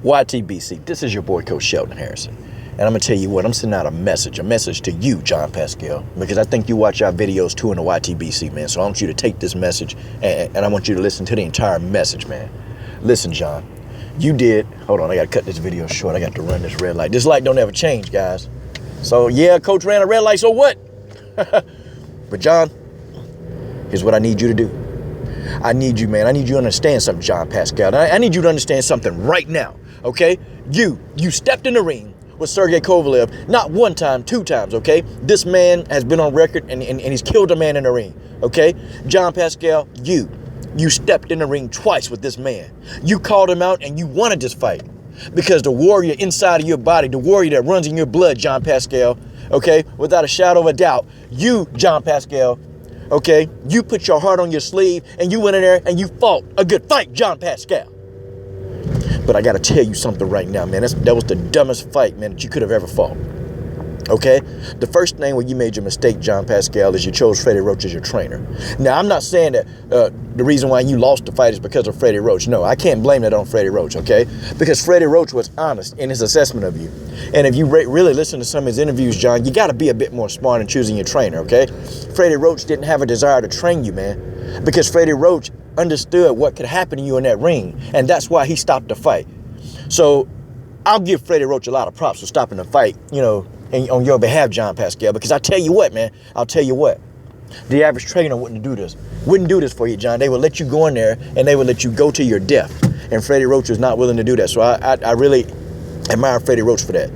YTBC, this is your boy Coach Sheldon Harrison. And I'm going to tell you what, I'm sending out a message to you, John Pascal, because I think you watch our videos too in the YTBC, man. So I want you to take this message and I want you to listen to the entire message, man. Listen, John, you did, hold on, I got to cut this video short. I got to run this red light. This light don't ever change, guys. So yeah, Coach ran a red light, so what? But John, here's what I need you to do. I need you, man. I need you to understand something, John Pascal. I need you to understand something right now, okay? You stepped in the ring with Sergey Kovalev, not one time, two times, okay? This man has been on record and he's killed a man in the ring, okay? John Pascal, you stepped in the ring twice with this man. You called him out and you wanted this fight because the warrior inside of your body, the warrior that runs in your blood, John Pascal, okay? Without a shadow of a doubt, you, John Pascal, okay, you put your heart on your sleeve and you went in there and you fought a good fight, John Pascal. But I got to tell you something right now, man. That was the dumbest fight, man, that you could have ever fought. Okay? The first thing where you made your mistake, John Pascal, is you chose Freddie Roach as your trainer. Now, I'm not saying that the reason why you lost the fight is because of Freddie Roach. No, I can't blame that on Freddie Roach, okay? Because Freddie Roach was honest in his assessment of you. And if you really listen to some of his interviews, John, you got to be a bit more smart in choosing your trainer, okay? Freddie Roach didn't have a desire to train you, man, because Freddie Roach understood what could happen to you in that ring, and that's why he stopped the fight. So I'll give Freddie Roach a lot of props for stopping the fight, you know, on your behalf, John Pascal, because I tell you what, man, I'll tell you what, the average trainer wouldn't do this for you, John. They would let you go in there and they would let you go to your death, and Freddie Roach was not willing to do that. So I really admire Freddie Roach for that.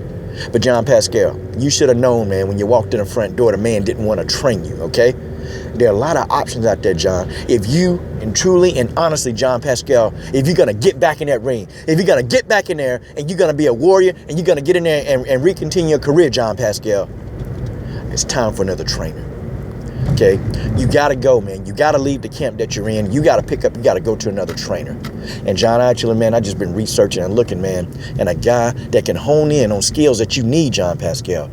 But John Pascal, you should have known, man, when you walked in the front door, the man didn't want to train you, okay? There are a lot of options out there, John. If you, and truly and honestly, John Pascal, if you're going to get back in that ring, if you're going to get back in there and you're going to be a warrior and you're going to get in there and recontinue your career, John Pascal, it's time for another trainer. Okay? You got to go, man. You got to leave the camp that you're in. You got to pick up, you got to go to another trainer. And John, actually, man, I just been researching and looking, man, and a guy that can hone in on skills that you need, John Pascal,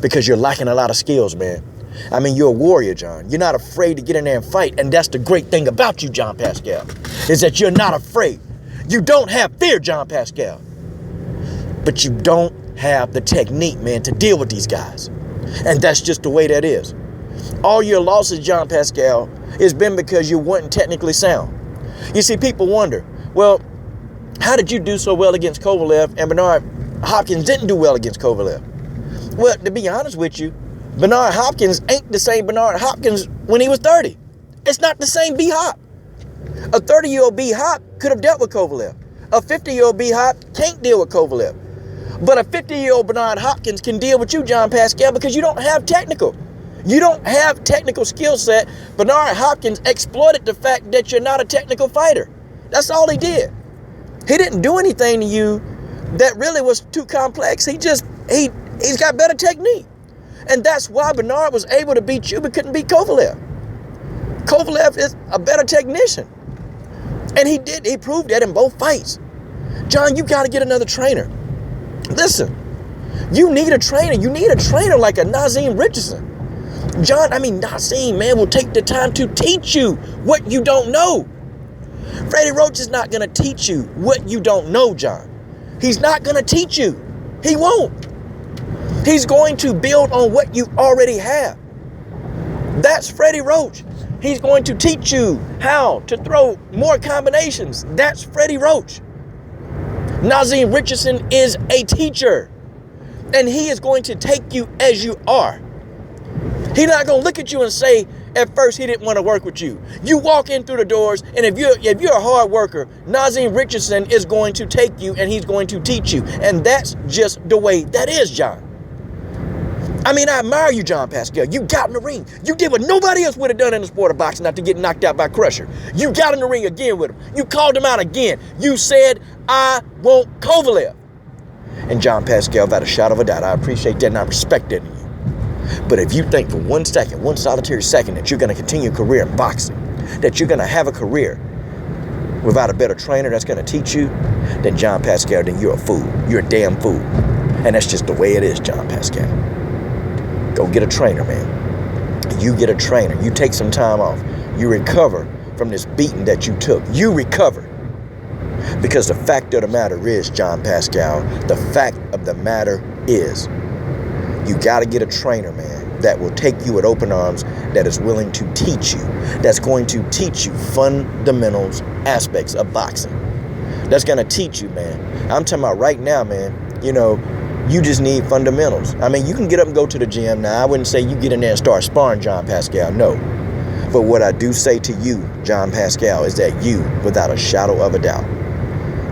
because you're lacking a lot of skills, man. I mean, you're a warrior, John. You're not afraid to get in there and fight. And that's the great thing about you, John Pascal, is that you're not afraid. You don't have fear, John Pascal. But you don't have the technique, man, to deal with these guys. And that's just the way that is. All your losses, John Pascal, has been because you weren't technically sound. You see, people wonder, well, how did you do so well against Kovalev and Bernard Hopkins didn't do well against Kovalev? Well, to be honest with you, Bernard Hopkins ain't the same Bernard Hopkins when he was 30. It's not the same B-Hop. A 30-year-old B-Hop could have dealt with Kovalev. A 50-year-old B-Hop can't deal with Kovalev. But a 50-year-old Bernard Hopkins can deal with you, John Pascal, because you don't have technical. You don't have technical skill set. Bernard Hopkins exploited the fact that you're not a technical fighter. That's all he did. He didn't do anything to you that really was too complex. He's got better technique. And that's why Bernard was able to beat you but couldn't beat Kovalev. Kovalev is a better technician. And he proved that in both fights. John, you got to get another trainer. Listen, you need a trainer. You need a trainer like a Nazim Richardson. John, Nazim, man, will take the time to teach you what you don't know. Freddie Roach is not going to teach you what you don't know, John. He's not going to teach you. He won't. He's going to build on what you already have. That's Freddie Roach. He's going to teach you how to throw more combinations. That's Freddie Roach. Nazim Richardson is a teacher, and he is going to take you as you are. He's not going to look at you and say, at first, he didn't want to work with you. You walk in through the doors, and if you're a hard worker, Nazim Richardson is going to take you, and he's going to teach you. And that's just the way that is, John. I admire you, John Pascal. You got in the ring. You did what nobody else would have done in the sport of boxing, not to get knocked out by Crusher. You got in the ring again with him. You called him out again. You said, I want Kovalev. And John Pascal, without a shadow of a doubt, I appreciate that and I respect that in you. But if you think for 1 second, one solitary second, that you're going to continue your career in boxing, that you're going to have a career without a better trainer that's going to teach you, then John Pascal, then you're a fool. You're a damn fool. And that's just the way it is, John Pascal. Go get a trainer, man. You get a trainer. You take some time off. You recover from this beating that you took. You recover. Because the fact of the matter is, John Pascal, the fact of the matter is, you got to get a trainer, man, that will take you with open arms, that is willing to teach you, that's going to teach you fundamentals, aspects of boxing. That's going to teach you, man. I'm talking about right now, man, you just need fundamentals. I mean, you can get up and go to the gym. Now, I wouldn't say you get in there and start sparring, John Pascal, no. But what I do say to you, John Pascal, is that you, without a shadow of a doubt,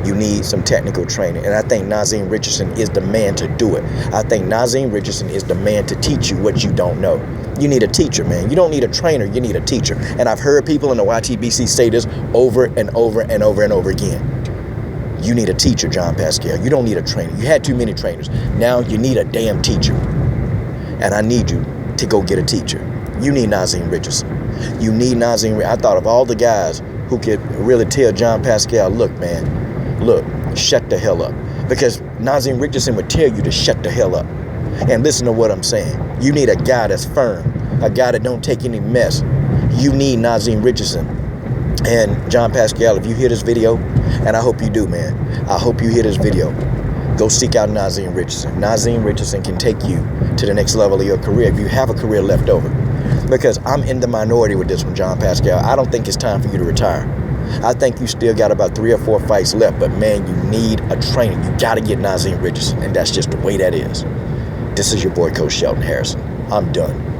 you need some technical training. And I think Naazim Richardson is the man to do it. I think Naazim Richardson is the man to teach you what you don't know. You need a teacher, man. You don't need a trainer, you need a teacher. And I've heard people in the YTBC say this over and over and over and over again. You need a teacher, John Pascal. You don't need a trainer. You had too many trainers. Now you need a damn teacher. And I need you to go get a teacher. You need Naazim Richardson. You need Naazim. I thought of all the guys who could really tell John Pascal, look, man, look, shut the hell up. Because Naazim Richardson would tell you to shut the hell up. And listen to what I'm saying. You need a guy that's firm, a guy that don't take any mess. You need Naazim Richardson. And John Pascal, if you hear this video, and I hope you do, man, I hope you hear this video, go seek out Naazim Richardson. Naazim Richardson can take you to the next level of your career if you have a career left over. Because I'm in the minority with this one, John Pascal. I don't think it's time for you to retire. I think you still got about 3 or 4 fights left, but man, you need a trainer. You got to get Naazim Richardson, and that's just the way that is. This is your boy, Coach Shelton Harrison. I'm done.